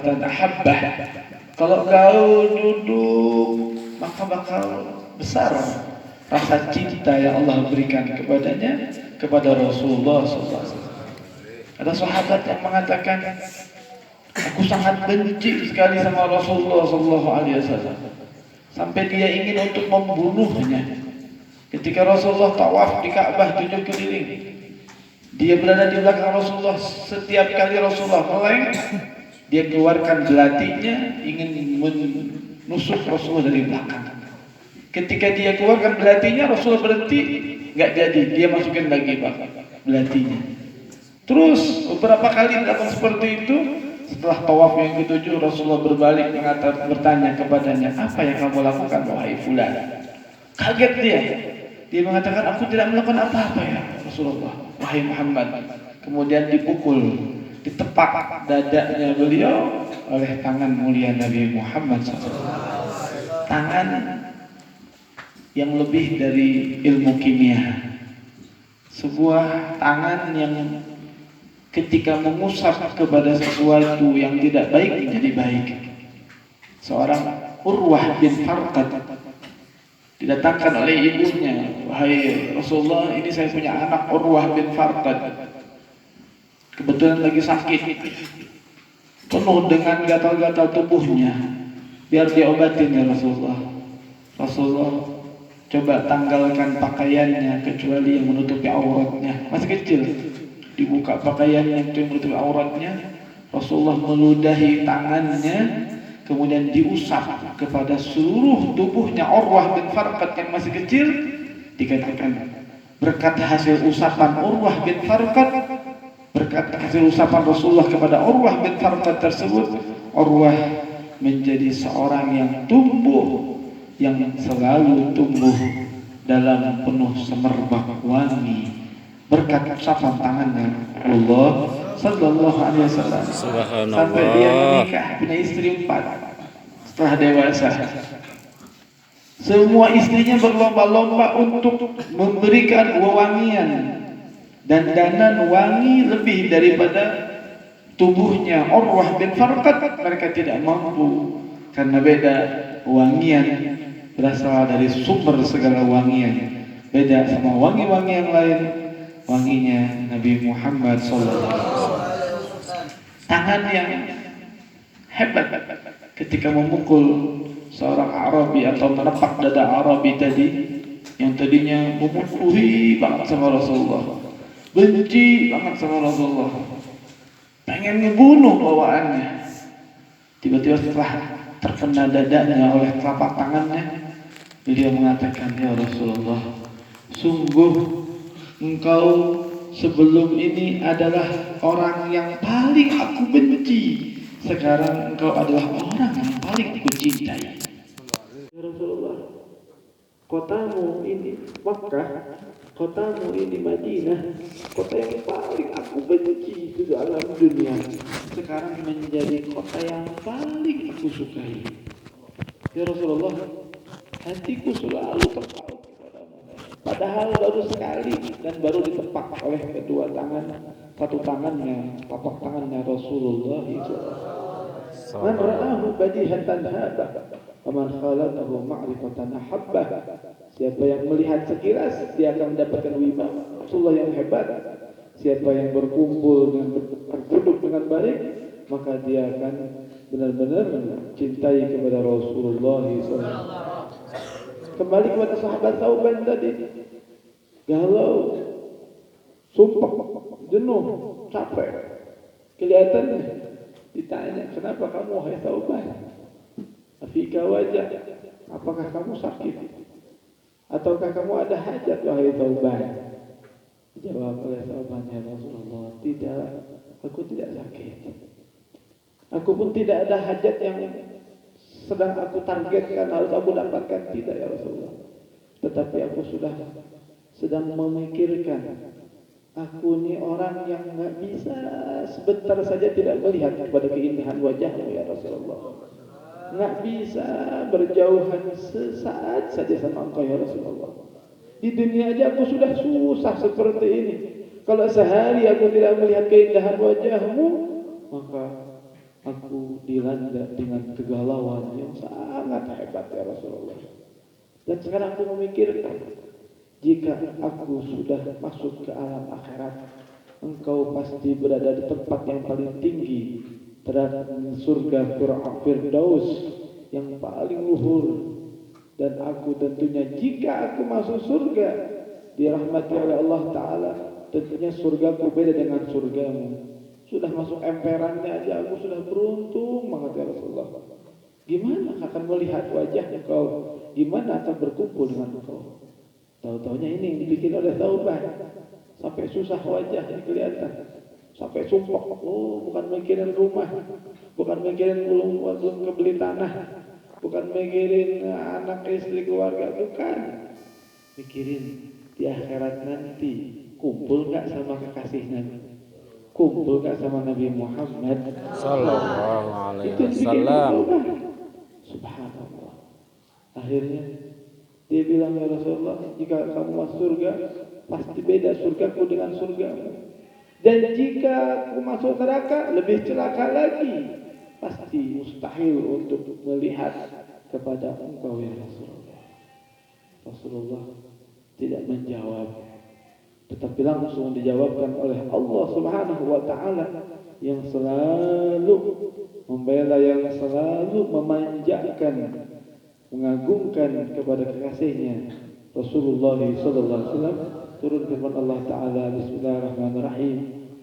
mahabbatan ahabbah. Kalau kau duduk, maka bakal besar rasa cinta yang Allah berikan kepadanya, kepada Rasulullah SAW. Ada sahabat yang mengatakan, aku sangat benci sekali sama Rasulullah SAW, sampai dia ingin untuk membunuhnya. Ketika Rasulullah tawaf di Ka'bah 7 keliling, dia berada di belakang Rasulullah. Setiap kali Rasulullah meleng, dia keluarkan belatinya, ingin menusuk Rasulullah dari belakang. Ketika dia keluarkan belatinya, Rasulullah berhenti, nggak jadi, dia masukin lagi belatinya. Terus beberapa kali melakukan seperti itu. Setelah tawaf yang ke-7, Rasulullah berbalik bertanya kepadanya, apa yang kamu lakukan wahai fulan? Kaget dia. Dia mengatakan, aku tidak melakukan apa-apa ya Rasulullah, wahai Muhammad. Kemudian dipukul, ditepak dadanya beliau oleh tangan mulia Nabi Muhammad SAW. Tangan yang lebih dari ilmu kimia. Sebuah tangan yang ketika mengusap kepada sesuatu yang tidak baik menjadi baik. Seorang Urwah bin Farqad didatangkan oleh ibunya, wahai Rasulullah, ini saya punya anak Urwah bin Farqad, kebetulan lagi sakit, penuh dengan gatal-gatal tubuhnya, biar diobatin ya Rasulullah. Rasulullah, coba tanggalkan pakaiannya kecuali yang menutupi auratnya. Masih kecil, dibuka pakaiannya yang menutupi auratnya. Rasulullah meludahi tangannya, kemudian diusap kepada seluruh tubuhnya Urwah bin Farqad yang masih kecil. Dikatakan berkat hasil usapan Urwah bin Farqad, berkat hasil usapan Rasulullah kepada Urwah bin Farqad tersebut, Urwah menjadi seorang yang tumbuh, yang selalu tumbuh dalam penuh semerbak wangi berkat usapan tangannya Allah Sallallahu Alaihi Wasallam. Sampai dia menikah, punya istri 4 setelah dewasa. Semua istrinya berlomba-lomba untuk memberikan wewangian dan danan wangi lebih daripada tubuhnya Urwah bin Farqad. Mereka tidak mampu, karena beda wangian, berasal dari sumber segala wangian, beda sama wangi-wangi yang lain. Wanginya Nabi Muhammad SAW. Tangan yang hebat ketika memukul seorang Arabi atau menepak dada Arabi tadi, yang tadinya memusuhi banget sama Rasulullah, benci banget sama Rasulullah, pengen ngebunuh bawaannya. Tiba-tiba setelah terkena dadanya oleh telapak tangannya, beliau mengatakan, ya Rasulullah, sungguh engkau sebelum ini adalah orang yang paling aku benci. Sekarang engkau adalah orang yang paling aku cintai. Ya Rasulullah, kotamu ini Makkah, kotamu ini Madinah, kota yang paling aku benci di dalam dunia, sekarang menjadi kota yang paling aku sukai. Ya Rasulullah, hatiku selalu terpaut kepadamu. Padahal baru sekali dan baru ditepak oleh kedua tangan, satu tangannya, tapak tangannya Rasulullah itu. Man ra'ahu badihatan haba, wa man khalatahu ma'rifatan ahabbah. Siapa yang melihat sekilas, dia akan mendapatkan wibawa Rasulullah yang hebat. Siapa yang berkumpul dengan berduduk dengan baik, maka dia akan benar-benar cintai kepada Rasulullah SAW. Kembali kepada sahabat Thauban tadi, galau, sumpah, jenuh, capek, kelihatannya. Ditanya, kenapa kamu wahai Thauban? Afika wajah, apakah kamu sakit? Ataukah kamu ada hajat wahai Thauban? Dijawab oleh Thauban, ya Rasulullah, tidak, aku tidak sakit. Aku pun tidak ada hajat yang sedang aku targetkan harus aku dapatkan, tidak ya Rasulullah. Tetapi aku sudah sedang memikirkan, aku ini orang yang nggak bisa sebentar saja tidak melihat kepada keindahan wajahmu ya Rasulullah. Nggak bisa berjauhan sesaat saja sama engkau ya Rasulullah. Di dunia aja aku sudah susah seperti ini. Kalau sehari aku tidak melihat keindahan wajahmu, maka aku dilanda dengan kegalauan yang sangat hebat ya Rasulullah. Dan sekarang aku memikirkan, jika aku sudah masuk ke alam akhirat, engkau pasti berada di tempat yang paling tinggi, terhadap surga Firdaus yang paling luhur. Dan aku tentunya jika aku masuk surga dirahmati oleh Allah Ta'ala, tentunya surgaku beda dengan surgamu. Sudah masuk emperannya aja aku sudah beruntung banget ya Rasulullah. Gimana akan melihat wajah engkau? Gimana akan berkumpul dengan engkau? Tahu-taunya ini yang dibikin oleh taubat. Sampai susah wajah kelihatan. Sampai sumpah. Oh, bukan mikirin rumah. Bukan mikirin belum kebeli tanah. Bukan mikirin anak istri keluarga. Bukan. Mikirin di akhirat nanti. Kumpul gak sama kekasihnya? Kumpul gak sama Nabi Muhammad Sallallahu alaihi itu wasallam. Subhanallah. Akhirnya dia bilang, ya Rasulullah, jika kamu masuk surga, pasti beda surgaku dengan surgamu. Dan jika aku masuk neraka, lebih celaka lagi. Pasti mustahil untuk melihat kepada engkau ya Rasulullah. Rasulullah tidak menjawab, tetapi langsung dijawabkan oleh Allah Subhanahu wa Ta'ala yang selalu membela, yang selalu memanjakan, mengagungkan kepada kekasihnya Rasulullah sallallahu alaihi wasallam. Turun firman Allah Ta'ala, Bismillahirrahmanirrahim,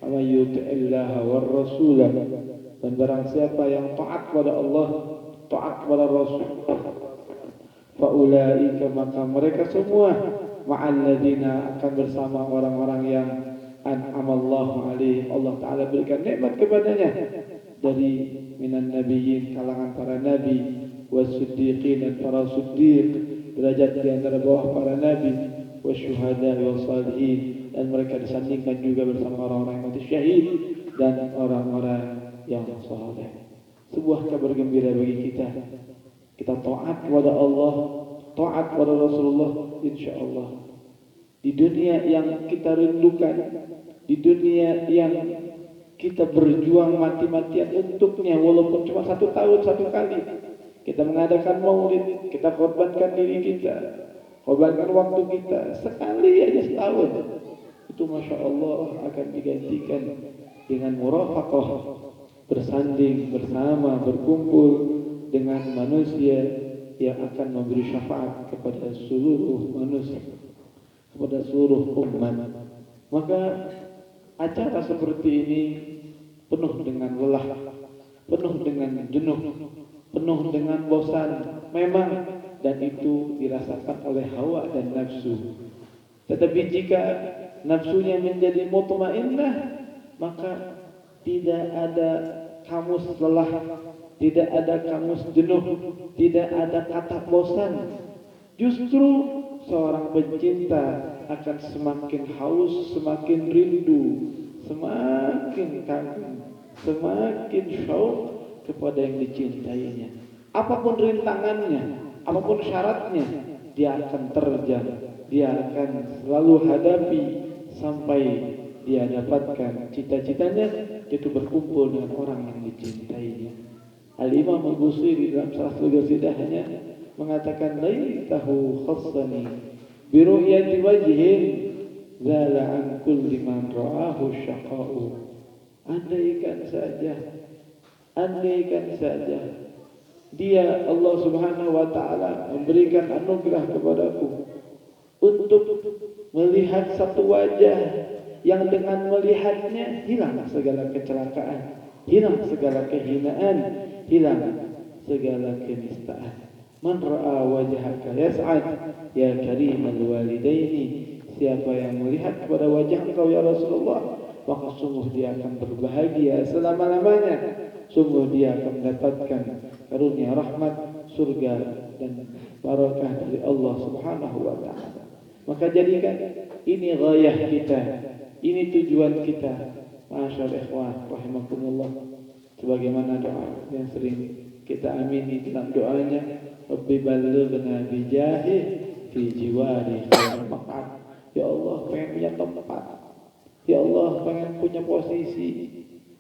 "Wa yuti'illaha war rasulah." Dan barang siapa yang taat kepada Allah, taat kepada Rasul, faulaika, maka mereka semua ma'alladzina, akan bersama orang-orang yang an'amallahu alaihim, Allah Ta'ala berikan nikmat kepadanya dari minan nabiyyin, kalangan para nabi, wasiddiqin, dan para siddiq, derajat di antara bawah para nabi, wasyuhada wasalihin, dan mereka disandingkan juga bersama orang-orang yang mati syahid dan orang-orang yang saleh. Sebuah kabar gembira bagi kita. Kita taat kepada Allah, taat kepada Rasulullah, insyaallah di dunia yang kita rindukan, di dunia yang kita berjuang mati-matian untuknya, walaupun cuma 1 tahun 1 kali kita mengadakan maulid, kita korbankan diri kita, korbankan waktu kita sekali aja setahun, itu masya Allah akan digantikan dengan murafaqah, bersanding bersama, berkumpul dengan manusia yang akan memberi syafaat kepada seluruh manusia, kepada seluruh umat. Maka acara seperti ini penuh dengan lelah, penuh dengan jenuh, penuh dengan bosan, memang, dan itu dirasakan oleh hawa dan nafsu. Tetapi jika nafsunya menjadi mutmainnah, maka tidak ada kamus lelah, tidak ada kamus jenuh, tidak ada kata bosan. Justru seorang pencinta akan semakin haus, semakin rindu, semakin kagum, semakin syauq kepada yang dicintainya. Apapun rintangannya, apapun syaratnya, dia akan terjang, dia akan selalu hadapi sampai dia dapatkan cita-citanya, yaitu berkumpul dengan orang yang dicintainya. Al-Imam Al-Busiri dalam salah satu qasidahnya mengatakan, laitahu khassani bi ru'yati wajhin zala an kulli man ra'ahu syaqa'u. Andaikan saja dia, Allah Subhanahu wa Ta'ala, memberikan anugerah kepadaku untuk melihat satu wajah yang dengan melihatnya hilang segala kecelakaan, hilang segala kehinaan, hilang segala kenistaan. Man ra'a wajhaka yas'ad ya karimal walidaini. Siapa yang melihat kepada wajah engkau ya Rasulullah, maka sungguh dia akan berbahagia selama-lamanya. Sungguh dia akan mendapatkan karunia rahmat, surga, dan barakah dari Allah Subhanahu wa Ta'ala. Maka jadikan ini ghayah kita, ini tujuan kita. Masyaallah ikhwan rahimakumullah. Sebagaimana doa yang sering kita amini dalam doanya, Rabbi ballighna bijahi fi jiwari khairul maq'ad. Ya Allah, pengen punya tempat. Ya Allah, pengen punya posisi.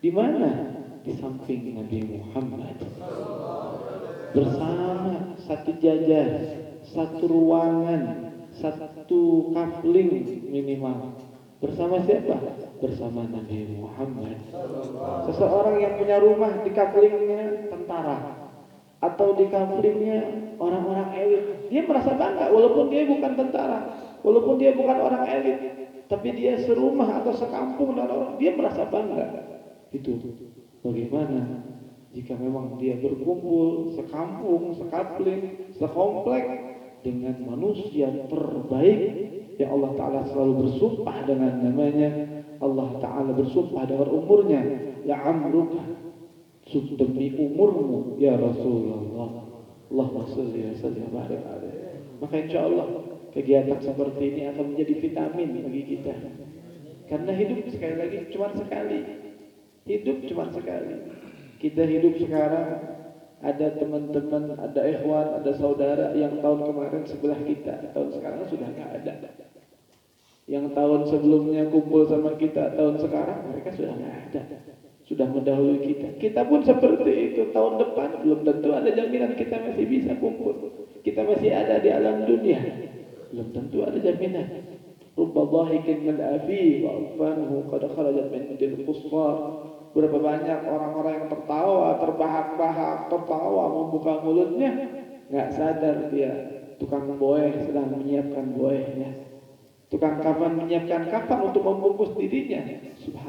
Di mana? di samping Nabi Muhammad, bersama satu jajar, satu ruangan, satu kafling minimal. Bersama siapa? Bersama Nabi Muhammad. Seseorang yang punya rumah di kaflingnya tentara atau di kaflingnya orang-orang elit, dia merasa bangga walaupun dia bukan tentara, walaupun dia bukan orang elit, tapi dia serumah atau sekampung dengan orang, dia merasa bangga. Itu bagaimana jika memang dia berkumpul sekampung, sekapling, sekomplek dengan manusia terbaik yang Allah Ta'ala selalu bersumpah dengan namanya. Allah Ta'ala bersumpah dengan umurnya, la'amruka, demi umurmu ya Rasulullah. Allahumma sholli wa sallim wa barik alaihi. Maka insya Allah kegiatan seperti ini akan menjadi vitamin bagi kita, karena hidup sekali lagi cuma sekali. Hidup cuma sekali. Kita hidup sekarang, ada teman-teman, ada ikhwan, ada saudara yang tahun kemarin sebelah kita, tahun sekarang sudah nggak ada. Yang tahun sebelumnya kumpul sama kita, tahun sekarang mereka sudah nggak ada, sudah mendahului kita. Kita pun seperti itu, tahun depan belum tentu ada jaminan kita masih bisa kumpul, kita masih ada di alam dunia, belum tentu ada jaminan. Rubba dhahikin min abi wa alfanhu qad kharajat min midil qusfar. Berapa banyak orang-orang yang tertawa, terbahak-bahak, tertawa membuka mulutnya, nggak sadar dia tukang boeh sedang menyiapkan boehnya. Tukang kafan menyiapkan kafan untuk membungkus dirinya. Subhanallah.